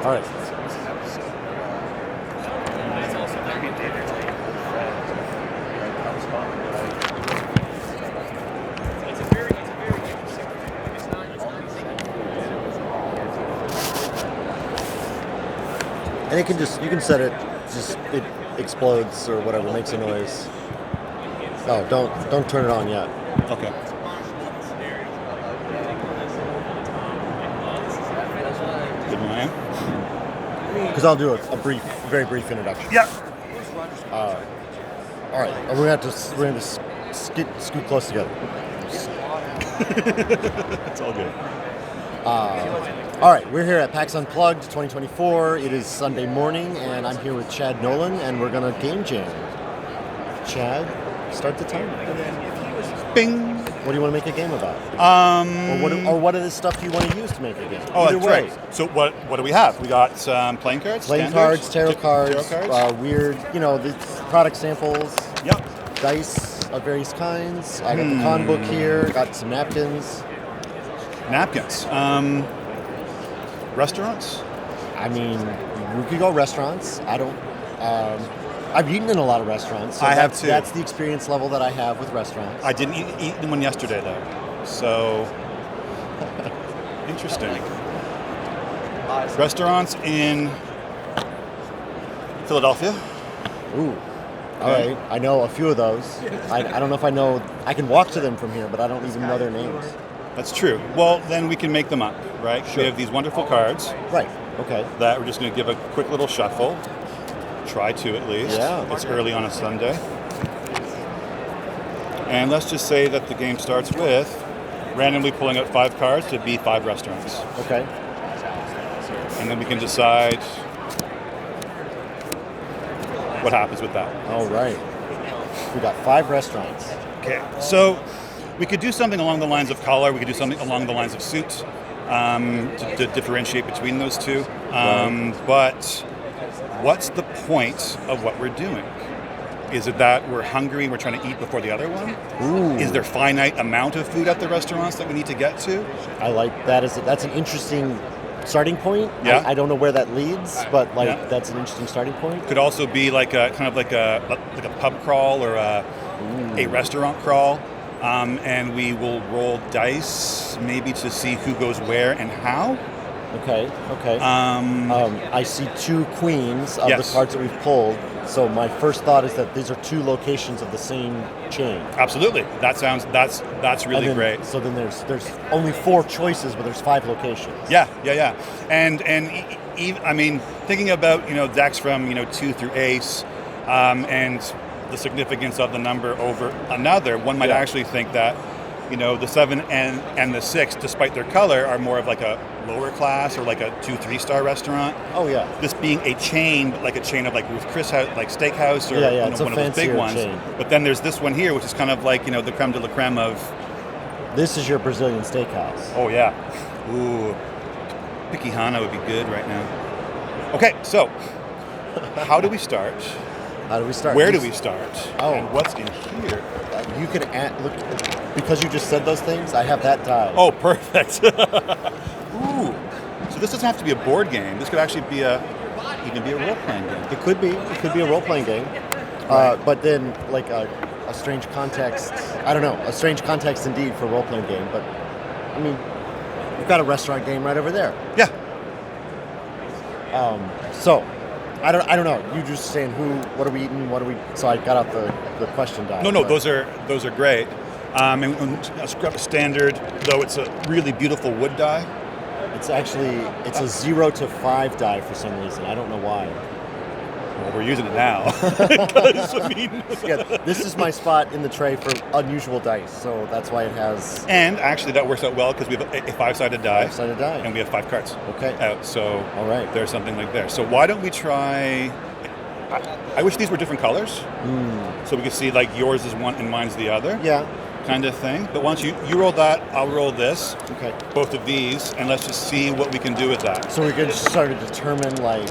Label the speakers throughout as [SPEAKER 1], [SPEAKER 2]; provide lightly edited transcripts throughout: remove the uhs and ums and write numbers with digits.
[SPEAKER 1] All right. And you can set it, just it explodes or whatever, makes a noise. Oh, don't turn it on yet.
[SPEAKER 2] Okay. Good man.
[SPEAKER 1] Because I'll do a very brief introduction.
[SPEAKER 2] Yeah.
[SPEAKER 1] All right, we're gonna have to scoot close together.
[SPEAKER 2] It's all good.
[SPEAKER 1] All right, we're here at Pax Unplugged 2024. It is Sunday morning, and I'm here with Chad Nolan, and we're gonna game jam. Chad, start the timer.
[SPEAKER 2] Bing.
[SPEAKER 1] What do you want to make a game about? Or what is the stuff you want to use to make a game?
[SPEAKER 2] Oh,
[SPEAKER 1] Either
[SPEAKER 2] that's
[SPEAKER 1] way.
[SPEAKER 2] right. So what do we have? We got playing cards,
[SPEAKER 1] Playing
[SPEAKER 2] standard,
[SPEAKER 1] cards, tarot cards, weird, the product samples,
[SPEAKER 2] Yep.
[SPEAKER 1] dice of various kinds. I got the con book here, got some napkins.
[SPEAKER 2] Napkins. Restaurants?
[SPEAKER 1] I mean, we could go restaurants. I don't. I've eaten in a lot of restaurants. So
[SPEAKER 2] I have too.
[SPEAKER 1] That's the experience level that I have with restaurants.
[SPEAKER 2] I didn't eat in one yesterday though. So interesting. Restaurants in Philadelphia.
[SPEAKER 1] Ooh. All right. I know a few of those. I don't know if I know. I can walk to them from here, but I don't even know their names.
[SPEAKER 2] That's true. Well, then we can make them up, right?
[SPEAKER 1] Sure.
[SPEAKER 2] We have these wonderful cards.
[SPEAKER 1] Right. Okay.
[SPEAKER 2] That we're just going to give a quick little shuffle. Try to at least.
[SPEAKER 1] Yeah.
[SPEAKER 2] It's early on a Sunday. And let's just say that the game starts with randomly pulling out 5 cards to be 5 restaurants.
[SPEAKER 1] Okay.
[SPEAKER 2] And then we can decide what happens with that.
[SPEAKER 1] All right. We got 5 restaurants.
[SPEAKER 2] Okay. So we could do something along the lines of color. We could do something along the lines of suit to differentiate between those two. But what's the point of what we're doing? Is it that we're hungry and we're trying to eat before the other one?
[SPEAKER 1] Ooh.
[SPEAKER 2] Is there finite amount of food at the restaurants that we need to get to?
[SPEAKER 1] I like that. That's an interesting starting point.
[SPEAKER 2] Yeah.
[SPEAKER 1] I don't know where that leads, but that's an interesting starting point.
[SPEAKER 2] Could also be like a kind of like a pub crawl or a restaurant crawl. And we will roll dice maybe to see who goes where and how.
[SPEAKER 1] Okay. I see 2 queens of the cards that we've pulled. So my first thought is that these are 2 locations of the same chain.
[SPEAKER 2] Absolutely. That's really great.
[SPEAKER 1] So then there's only 4 choices, but there's 5 locations.
[SPEAKER 2] Yeah. And I mean, thinking about decks from 2 through ace, and the significance of the number over another, one might actually think that the 7 and the 6, despite their color, are more of like a lower class or like a 2-3 star restaurant.
[SPEAKER 1] Oh yeah.
[SPEAKER 2] This being a chain, but like a chain of like Ruth Chris House, like Steakhouse, or
[SPEAKER 1] it's
[SPEAKER 2] one
[SPEAKER 1] a
[SPEAKER 2] of those big ones.
[SPEAKER 1] chain.
[SPEAKER 2] But then there's this one here, which is kind of like the creme de la creme of.
[SPEAKER 1] This is your Brazilian steakhouse.
[SPEAKER 2] Oh yeah. Ooh, Piquihana would be good right now. Okay, so how do we start?
[SPEAKER 1] How do we start?
[SPEAKER 2] Where do we start?
[SPEAKER 1] Oh.
[SPEAKER 2] And what's in here?
[SPEAKER 1] You can look, because you just said those things. I have that die.
[SPEAKER 2] Oh, perfect. Ooh. So this doesn't have to be a board game. This could actually be even be a role-playing game.
[SPEAKER 1] It could be. It could be a role-playing game.
[SPEAKER 2] Right.
[SPEAKER 1] But then, like a strange context. I don't know. A strange context indeed for a role-playing game. But I mean, we've got a restaurant game right over there.
[SPEAKER 2] Yeah.
[SPEAKER 1] So. I don't know. You just saying what are we eating? So I got out the question die.
[SPEAKER 2] No, those are great. And a standard, though it's a really beautiful wood die.
[SPEAKER 1] It's a 0 to 5 die for some reason. I don't know why.
[SPEAKER 2] Well, we're using it now.
[SPEAKER 1] This is my spot in the tray for unusual dice, so that's why it has.
[SPEAKER 2] And actually, that works out well because we have a 5-sided die.
[SPEAKER 1] 5-sided die.
[SPEAKER 2] And we have 5 cards.
[SPEAKER 1] Okay.
[SPEAKER 2] Out. So
[SPEAKER 1] all right.
[SPEAKER 2] There's something like there. So why don't we try? I wish these were different colors, so we could see like yours is one and mine's the other.
[SPEAKER 1] Yeah.
[SPEAKER 2] Kind of thing. But once you roll that, I'll roll this.
[SPEAKER 1] Okay.
[SPEAKER 2] Both of these, and let's just see what we can do with that.
[SPEAKER 1] So we could start to determine like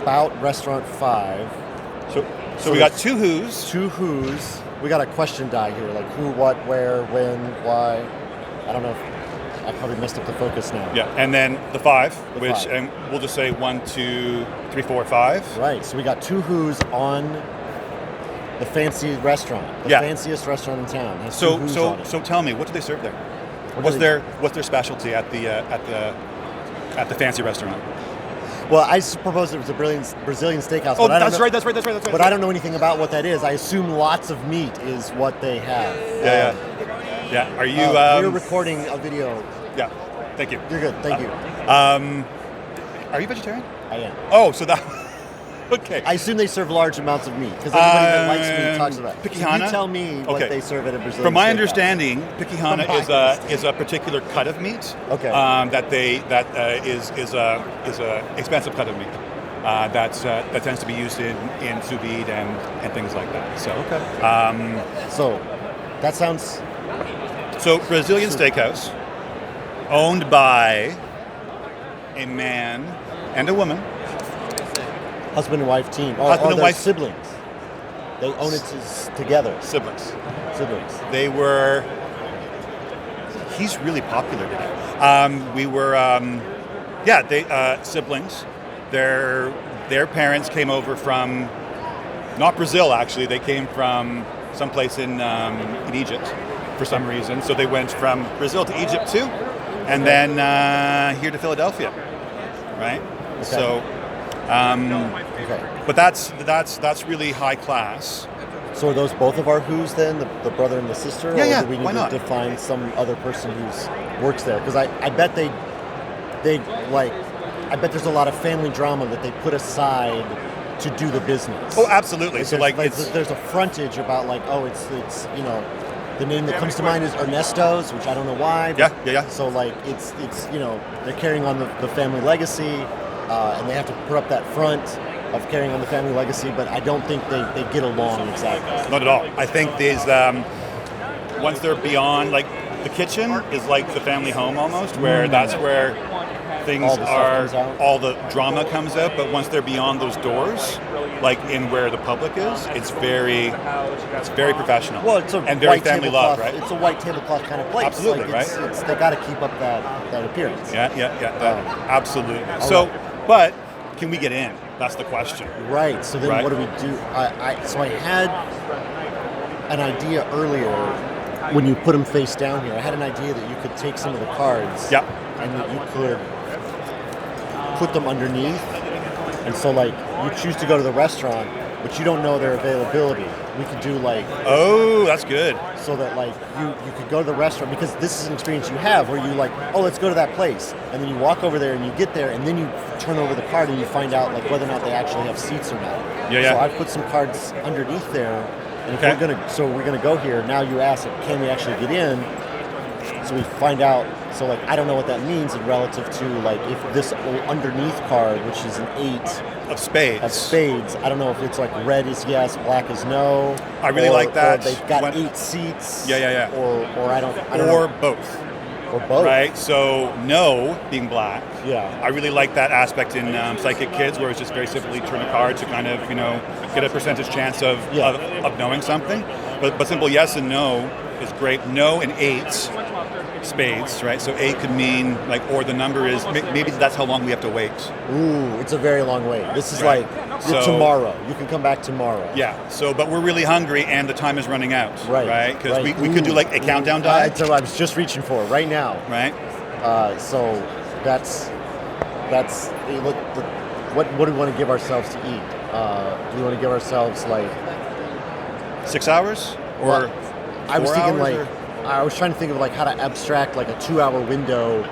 [SPEAKER 1] about restaurant 5.
[SPEAKER 2] So we got 2 who's.
[SPEAKER 1] 2 who's. We got a question die here, like who, what, where, when, why. I don't know. I probably messed up the focus now.
[SPEAKER 2] Yeah, and then the 5,
[SPEAKER 1] The
[SPEAKER 2] which
[SPEAKER 1] 5.
[SPEAKER 2] and we'll just say 1, 2, 3, 4, 5.
[SPEAKER 1] Right. So we got 2 Who's on the fancy restaurant, the
[SPEAKER 2] Yeah.
[SPEAKER 1] fanciest restaurant in town. Has 2
[SPEAKER 2] So
[SPEAKER 1] Who's
[SPEAKER 2] so
[SPEAKER 1] on it.
[SPEAKER 2] so tell me, what do they serve there?
[SPEAKER 1] What do they-
[SPEAKER 2] What's their specialty at the fancy restaurant?
[SPEAKER 1] Well, I suppose it was a Brazilian steakhouse.
[SPEAKER 2] Oh,
[SPEAKER 1] but I don't
[SPEAKER 2] that's
[SPEAKER 1] know,
[SPEAKER 2] right. That's right.
[SPEAKER 1] But I don't know anything about what that is. I assume lots of meat is what they have.
[SPEAKER 2] Yeah. Are you?
[SPEAKER 1] We're recording a video.
[SPEAKER 2] Yeah. Thank you.
[SPEAKER 1] You're good. Thank you.
[SPEAKER 2] Are you vegetarian?
[SPEAKER 1] I am.
[SPEAKER 2] Oh, so that. Okay.
[SPEAKER 1] I assume they serve large amounts of meat because everybody that likes meat talks about it. So
[SPEAKER 2] Pikihana?
[SPEAKER 1] you tell me what
[SPEAKER 2] Okay.
[SPEAKER 1] they serve at a Brazilian
[SPEAKER 2] From my
[SPEAKER 1] steakhouse.
[SPEAKER 2] understanding, Pikihana
[SPEAKER 1] From my
[SPEAKER 2] is a particular cut of meat.
[SPEAKER 1] Okay.
[SPEAKER 2] That is a expensive cut of meat. That tends to be used in sous vide and things like that. So
[SPEAKER 1] So that sounds.
[SPEAKER 2] so Brazilian steakhouse, owned by a man and a woman.
[SPEAKER 1] Husband and wife team.
[SPEAKER 2] Husband and
[SPEAKER 1] they're
[SPEAKER 2] wife.
[SPEAKER 1] siblings. They own it together.
[SPEAKER 2] Siblings.
[SPEAKER 1] Siblings.
[SPEAKER 2] They were. He's really popular today. We were. They siblings. Their parents came over from, not Brazil actually. They came from someplace in Egypt for some reason. So they went from Brazil to Egypt too, and then here to Philadelphia, right?
[SPEAKER 1] Okay.
[SPEAKER 2] So.
[SPEAKER 1] Okay.
[SPEAKER 2] But that's really high class.
[SPEAKER 1] So are those both of our Who's then, the brother and the sister?
[SPEAKER 2] Yeah,
[SPEAKER 1] or
[SPEAKER 2] yeah,
[SPEAKER 1] do we need
[SPEAKER 2] why not?
[SPEAKER 1] to define some other person who's works there? Because I bet they like, I bet there's a lot of family drama that they put aside to do the business.
[SPEAKER 2] Oh, absolutely. So
[SPEAKER 1] there's a frontage about like, oh, it's the name that comes to mind is Ernesto's, which I don't know why. But
[SPEAKER 2] Yeah.
[SPEAKER 1] So like it's they're carrying on the family legacy, and they have to put up that front of carrying on the family legacy, but I don't think they get along exactly.
[SPEAKER 2] Not at all. I think these once they're beyond, like the kitchen is like the family home almost, where that's where things
[SPEAKER 1] All the stuff
[SPEAKER 2] are,
[SPEAKER 1] comes out.
[SPEAKER 2] all the drama comes out. But once they're beyond those doors, like in where the public is, it's very professional.
[SPEAKER 1] Well, it's a
[SPEAKER 2] and very
[SPEAKER 1] white
[SPEAKER 2] family love,
[SPEAKER 1] tablecloth.
[SPEAKER 2] right?
[SPEAKER 1] It's a white tablecloth kind of place.
[SPEAKER 2] Absolutely,
[SPEAKER 1] like it's, they got to keep up that appearance.
[SPEAKER 2] Yeah. Absolutely. So, but can we get in? That's the question.
[SPEAKER 1] Right. So then,
[SPEAKER 2] Right.
[SPEAKER 1] what do we do? I had an idea earlier when you put them face down here. I had an idea that you could take some of the cards,
[SPEAKER 2] Yep.
[SPEAKER 1] and that you could put them underneath. And so, like, you choose to go to the restaurant, but you don't know their availability. We could do like
[SPEAKER 2] Oh, that's good.
[SPEAKER 1] so that like you could go to the restaurant, because this is an experience you have where you like, oh, let's go to that place, and then you walk over there and you get there, and then you turn over the card and you find out like whether or not they actually have seats or not.
[SPEAKER 2] Yeah.
[SPEAKER 1] So I put some cards underneath there, and if
[SPEAKER 2] Okay.
[SPEAKER 1] we're gonna go here. Now you ask, like, can we actually get in? So we find out. So like I don't know what that means in relative to like if this underneath card, which is an 8
[SPEAKER 2] Of spades.
[SPEAKER 1] of spades, I don't know if it's like red is yes, black is no.
[SPEAKER 2] I really like that.
[SPEAKER 1] Or they've got
[SPEAKER 2] When-
[SPEAKER 1] 8 seats.
[SPEAKER 2] Yeah.
[SPEAKER 1] Or I don't
[SPEAKER 2] Or
[SPEAKER 1] know.
[SPEAKER 2] both.
[SPEAKER 1] Or both.
[SPEAKER 2] Right? So no being black.
[SPEAKER 1] Yeah.
[SPEAKER 2] I really like that aspect in Psychic Kids, where it's just very simply turn a card to kind of, get a percentage chance of knowing something. But simple yes and no is great. No and 8 spades, right? So 8 could mean like, or the number is, maybe that's how long we have to wait.
[SPEAKER 1] Ooh, it's a very long wait. This is
[SPEAKER 2] Right.
[SPEAKER 1] like
[SPEAKER 2] So-
[SPEAKER 1] tomorrow. You can come back tomorrow.
[SPEAKER 2] Yeah. So, but we're really hungry and the time is running out.
[SPEAKER 1] Right.
[SPEAKER 2] Right? Because
[SPEAKER 1] right.
[SPEAKER 2] we could do like a countdown die.
[SPEAKER 1] That's what I was just reaching for right now.
[SPEAKER 2] Right?
[SPEAKER 1] So that's look. What do we want to give ourselves to eat? Do we want to give ourselves like
[SPEAKER 2] 6 hours? Or
[SPEAKER 1] Well, I was
[SPEAKER 2] 4
[SPEAKER 1] thinking
[SPEAKER 2] hours,
[SPEAKER 1] like I was trying to think of like how to abstract like a 2-hour window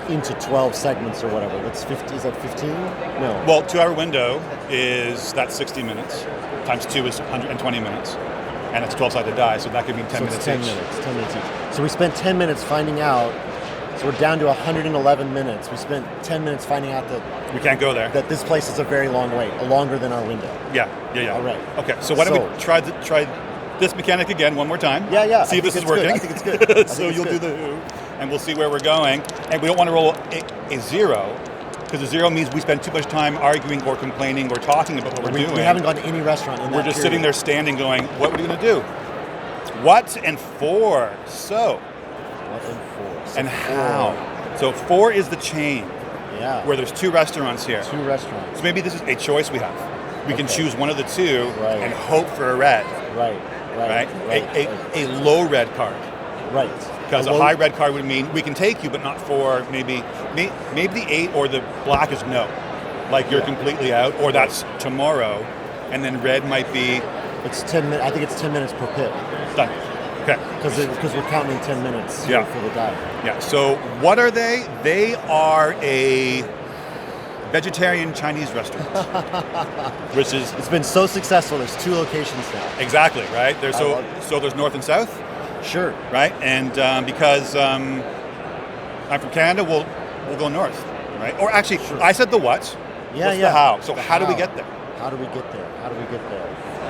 [SPEAKER 1] into 12 segments or whatever. That's 50. Is that 15? No.
[SPEAKER 2] Well, 2-hour window that's 60 minutes. Times 2 is 120 minutes. And it's a 12-sided die, so that could mean 10
[SPEAKER 1] So
[SPEAKER 2] minutes
[SPEAKER 1] it's 10
[SPEAKER 2] each.
[SPEAKER 1] minutes. 10 minutes each. So we spent 10 minutes finding out. So we're down to 111 minutes. We spent 10 minutes finding out
[SPEAKER 2] We can't go there.
[SPEAKER 1] that this place is a very long wait, longer than our window.
[SPEAKER 2] Yeah.
[SPEAKER 1] All right.
[SPEAKER 2] Okay, so why don't we try this mechanic again one more time?
[SPEAKER 1] Yeah.
[SPEAKER 2] See
[SPEAKER 1] I
[SPEAKER 2] if this
[SPEAKER 1] think
[SPEAKER 2] is
[SPEAKER 1] it's good.
[SPEAKER 2] working.
[SPEAKER 1] I think it's good. I
[SPEAKER 2] So
[SPEAKER 1] think it's
[SPEAKER 2] you'll do
[SPEAKER 1] good.
[SPEAKER 2] the who, and we'll see where we're going. And we don't want to roll a 0, because a 0 means we spend too much time arguing or complaining or talking about what we're doing.
[SPEAKER 1] We haven't gone to any restaurant in that
[SPEAKER 2] We're just
[SPEAKER 1] period.
[SPEAKER 2] sitting there standing going, what are we going to do? What and for? So,
[SPEAKER 1] What and 4? So
[SPEAKER 2] and
[SPEAKER 1] 4.
[SPEAKER 2] how. So 4 is the chain.
[SPEAKER 1] Yeah.
[SPEAKER 2] Where there's 2 restaurants here.
[SPEAKER 1] 2 restaurants.
[SPEAKER 2] So maybe this is a choice we have. We can choose one of the 2 and hope for a red.
[SPEAKER 1] Right.
[SPEAKER 2] A low red card.
[SPEAKER 1] Right.
[SPEAKER 2] Because a high red card would mean we can take you, but not for maybe the 8 or the black is no. Like you're completely out, or that's tomorrow. And then red might be...
[SPEAKER 1] It's 10 minutes. I think it's 10 minutes per pit.
[SPEAKER 2] Done. Okay.
[SPEAKER 1] Because we're counting 10 minutes for the dive.
[SPEAKER 2] Yeah. So what are they? They are a vegetarian Chinese restaurant, which is...
[SPEAKER 1] It's been so successful. There's 2 locations now.
[SPEAKER 2] Exactly, right? So there's north and south?
[SPEAKER 1] Sure.
[SPEAKER 2] Right? And because I'm from Canada, we'll go north, right? Or actually, I said the what? What's the how? So how do we get there?
[SPEAKER 1] How do we get there?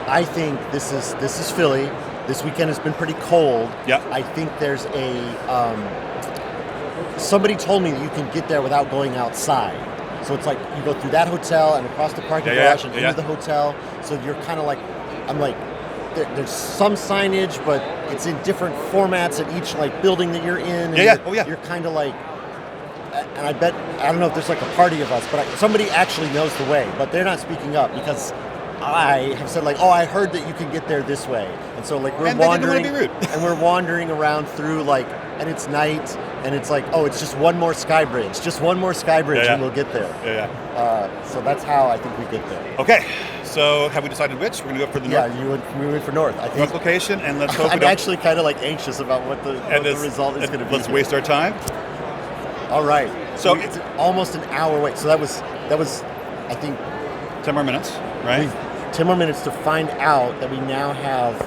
[SPEAKER 1] I think this is Philly. This weekend has been pretty cold.
[SPEAKER 2] Yeah.
[SPEAKER 1] I think there's somebody told me that you can get there without going outside. So it's like you go through that hotel and across the parking garage and into the hotel. So you're kind of like, I'm like, there's some signage, but it's in different formats at each like building that you're in. And You're kind of like, and I don't know if there's like a party of us, but somebody actually knows the way, but they're not speaking up because I have said like, oh, I heard that you can get there this way, and so like we're wandering, and we're wandering around through like, and it's night, and it's like, oh, it's just one more sky bridge, and we'll get there. So that's how I think we get there.
[SPEAKER 2] Okay, so have we decided which? We're gonna go for the north.
[SPEAKER 1] Yeah, we went for north. I think
[SPEAKER 2] north location, and let's hope.
[SPEAKER 1] I'm actually kind of like anxious about what the result is going to be.
[SPEAKER 2] Let's waste our time.
[SPEAKER 1] All right. So it's almost an hour wait. So that was I think
[SPEAKER 2] 10 more minutes, right?
[SPEAKER 1] 10 more minutes to find out that we now have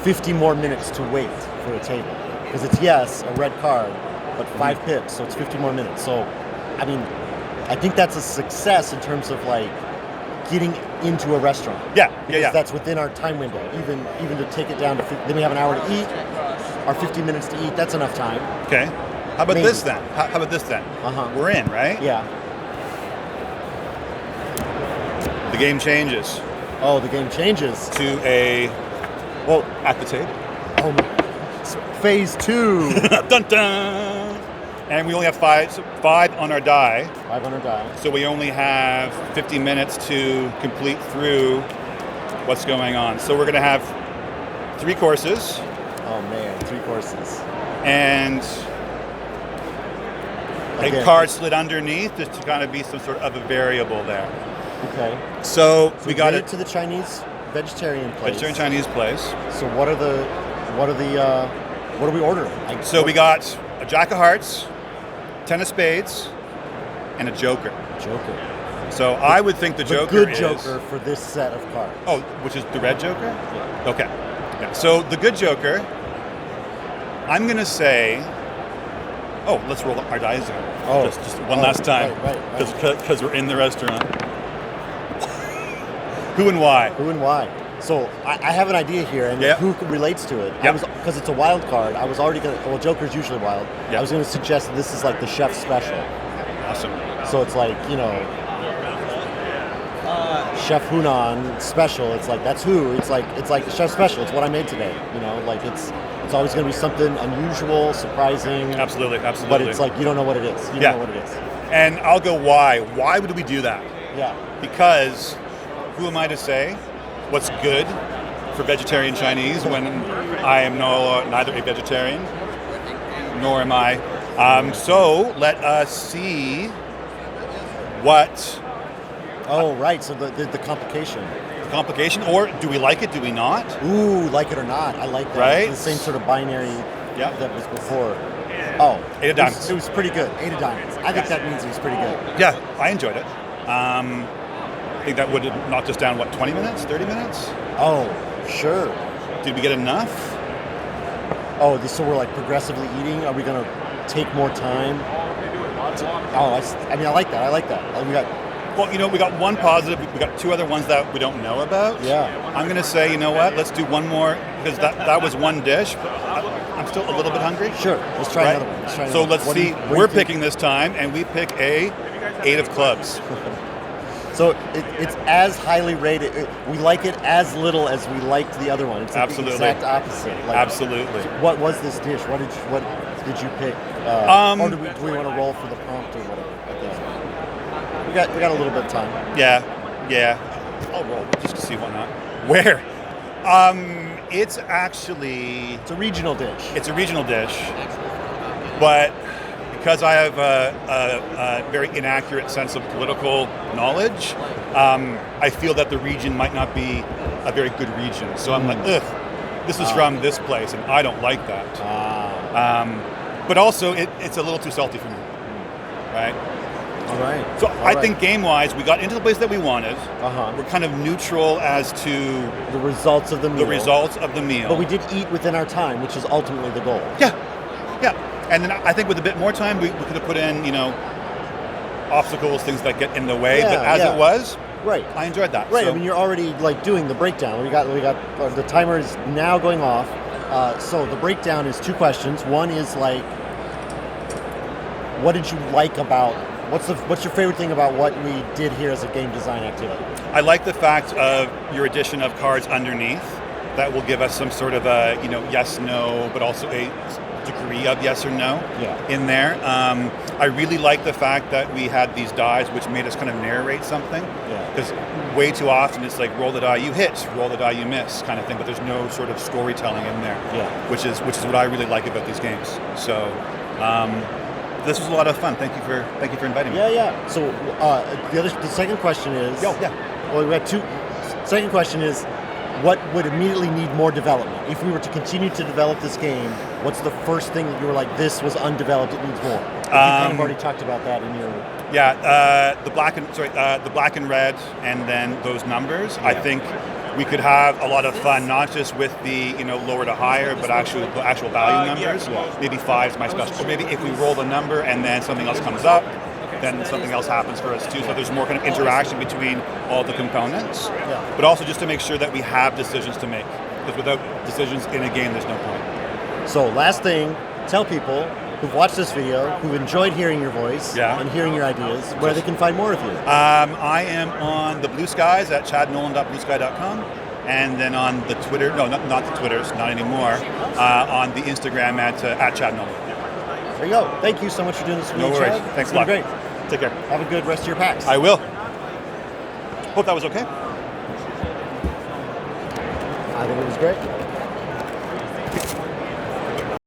[SPEAKER 1] 50 more minutes to wait for a table. Because it's, a red card, but 5 pips, so it's 50 more minutes. So, I mean, I think that's a success in terms of, like, getting into a restaurant.
[SPEAKER 2] Because
[SPEAKER 1] that's within our time window. Even to take it down to 50, then we have an hour to eat, our 50 minutes to eat, that's enough time.
[SPEAKER 2] Okay. How about this then? How about this then? We're in, right?
[SPEAKER 1] Yeah.
[SPEAKER 2] The game changes.
[SPEAKER 1] Oh, the game changes.
[SPEAKER 2] To at the table.
[SPEAKER 1] Oh, phase 2.
[SPEAKER 2] Dun dun! And we only have 5 on our die.
[SPEAKER 1] 5 on our die.
[SPEAKER 2] So we only have 50 minutes to complete through what's going on. So we're going to have 3 courses.
[SPEAKER 1] Oh man, 3 courses.
[SPEAKER 2] And a card slid underneath just to kind of be some sort of a variable there.
[SPEAKER 1] Okay.
[SPEAKER 2] So we got
[SPEAKER 1] it to the Chinese vegetarian place.
[SPEAKER 2] Vegetarian Chinese place.
[SPEAKER 1] So what are we ordering?
[SPEAKER 2] We got a Jack of Hearts, 10 of Spades, and a Joker.
[SPEAKER 1] Joker.
[SPEAKER 2] So I would think the Joker
[SPEAKER 1] good
[SPEAKER 2] is...
[SPEAKER 1] Joker for this set of cards.
[SPEAKER 2] Oh, which is the red Joker?
[SPEAKER 1] Yeah.
[SPEAKER 2] Okay. Yeah. So the good Joker, I'm going to say... Oh, let's roll our dice in.
[SPEAKER 1] Oh.
[SPEAKER 2] Just one last time.
[SPEAKER 1] Right.
[SPEAKER 2] Because we're in the restaurant. Who and why?
[SPEAKER 1] So I have an idea here, and who relates to it. Because it's a wild card. I was already going to... Well, Joker's usually wild. I was going to suggest that this is like the chef's special.
[SPEAKER 2] Awesome.
[SPEAKER 1] So it's like, Chef Hunan special. It's like, that's who. It's like the chef's special. It's what I made today. Like it's always going to be something unusual, surprising.
[SPEAKER 2] Absolutely.
[SPEAKER 1] But it's like, you don't know what it is. You don't know what it is.
[SPEAKER 2] And I'll go, why? Why would we do that?
[SPEAKER 1] Yeah.
[SPEAKER 2] Because who am I to say what's good for vegetarian Chinese when I am neither a vegetarian nor am I. So let us see what...
[SPEAKER 1] Oh, right. So the complication.
[SPEAKER 2] Complication, or do we like it? Do we not?
[SPEAKER 1] Ooh, like it or not. I like that.
[SPEAKER 2] Right?
[SPEAKER 1] It's the same sort of binary that was before. Oh,
[SPEAKER 2] 8 of diamonds.
[SPEAKER 1] It was pretty good. 8 of diamonds. I think that means it was pretty good.
[SPEAKER 2] Yeah, I enjoyed it. I think that would have knocked us down, 20 minutes, 30 minutes?
[SPEAKER 1] Oh, sure.
[SPEAKER 2] Did we get enough?
[SPEAKER 1] Oh, so we're like progressively eating? Are we going to take more time? I like that. We got...
[SPEAKER 2] Well, we got one positive. We got 2 other ones that we don't know about.
[SPEAKER 1] Yeah.
[SPEAKER 2] I'm going to say, you know what? Let's do one more, because that was one dish. But I'm still a little bit hungry.
[SPEAKER 1] Sure. Let's try another one. Let's
[SPEAKER 2] see. We're picking this time, and we pick a 8 of clubs.
[SPEAKER 1] So it's as highly rated. We like it as little as we liked the other one. It's like
[SPEAKER 2] Absolutely.
[SPEAKER 1] the exact opposite. Like,
[SPEAKER 2] Absolutely.
[SPEAKER 1] What was this dish? What did you pick? Or do we want to roll for the prompt or whatever? We got a little bit of time.
[SPEAKER 2] Yeah. I'll roll just to see why not. Where? It's a
[SPEAKER 1] regional dish.
[SPEAKER 2] It's a regional dish, but because I have a very inaccurate sense of political knowledge, I feel that the region might not be a very good region. So I'm like, ugh, this is from this place, and I don't like that. But also, it's a little too salty for me, right?
[SPEAKER 1] All right.
[SPEAKER 2] So I think game-wise, we got into the place that we wanted. We're kind of neutral as to
[SPEAKER 1] the results of the meal. But we did eat within our time, which is ultimately the goal.
[SPEAKER 2] Yeah. And then I think with a bit more time, we could have put in, obstacles, things that get in the way. But as it was,
[SPEAKER 1] right,
[SPEAKER 2] I enjoyed that.
[SPEAKER 1] Right.
[SPEAKER 2] So.
[SPEAKER 1] I mean, you're already doing the breakdown. We got the timer is now going off. So the breakdown is 2 questions. One is what did you like about? What's your favorite thing about what we did here as a game design activity?
[SPEAKER 2] I like the fact of your addition of cards underneath that will give us some sort of a yes, no, but also a degree of yes or no in there. I really like the fact that we had these dies which made us kind of narrate something. Because way too often it's like roll the die you hit, roll the die you miss kind of thing, but there's no sort of storytelling in there. Which is what I really like about these games. So this was a lot of fun. Thank you for inviting me.
[SPEAKER 1] So the second question is well, we had 2. Second question is, what would immediately need more development? If we were to continue to develop this game, what's the first thing that you were like, this was undeveloped, it needs more? You kind of already talked about that in your...
[SPEAKER 2] the black and red, and then those numbers. I think we could have a lot of fun, not just with the lower to higher, but actual value numbers. Maybe 5 is my special. Or maybe if we roll the number and then something else comes up, then something else happens for us too. So there's more kind of interaction between all the components. But also just to make sure that we have decisions to make. Because without decisions in a game, there's no point.
[SPEAKER 1] So last thing, tell people who've watched this video, who've enjoyed hearing your voice and hearing your ideas, where they can find more of you.
[SPEAKER 2] I am on the BlueSkies at chadnolan.bluesky.com. And then on the Twitter, no, not the Twitters, not anymore, on the Instagram at chadnolan.
[SPEAKER 1] There you go. Thank you so much for doing this with me,
[SPEAKER 2] No worries.
[SPEAKER 1] Chad.
[SPEAKER 2] Thanks a lot.
[SPEAKER 1] Great.
[SPEAKER 2] Take care.
[SPEAKER 1] Have a good rest of your PAX.
[SPEAKER 2] I will. Hope that was okay.
[SPEAKER 1] I think it was great.